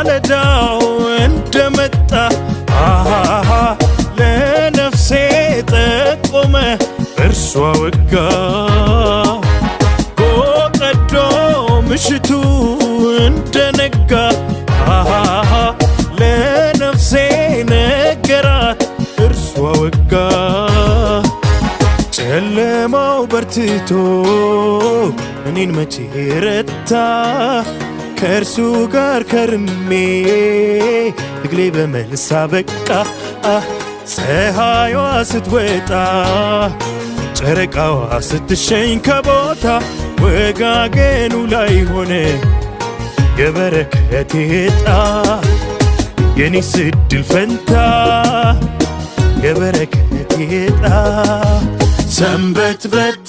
ማለዳው እንደመጣ ለነፍሴ ጠቆመ እርሷ ወጋ ጎቀዶ ምሽቱ እንደነጋ ለነፍሴ ነገራት እርሷ ወጋ ጨለማው በርትቶ እኔን መቼ ረታ ከእርሱ ጋር ከርሜ ትግሌ በመልስ አበቃ ፀሐይዋ ስትወጣ ጨረቃዋ ስትሸኝ ከቦታ ወጋገኑ ላይ ሆነ የበረከቴ ዕጣ የኔስ ዕድል ፈንታ የበረከቴ ዕጣ ሰንበት በታ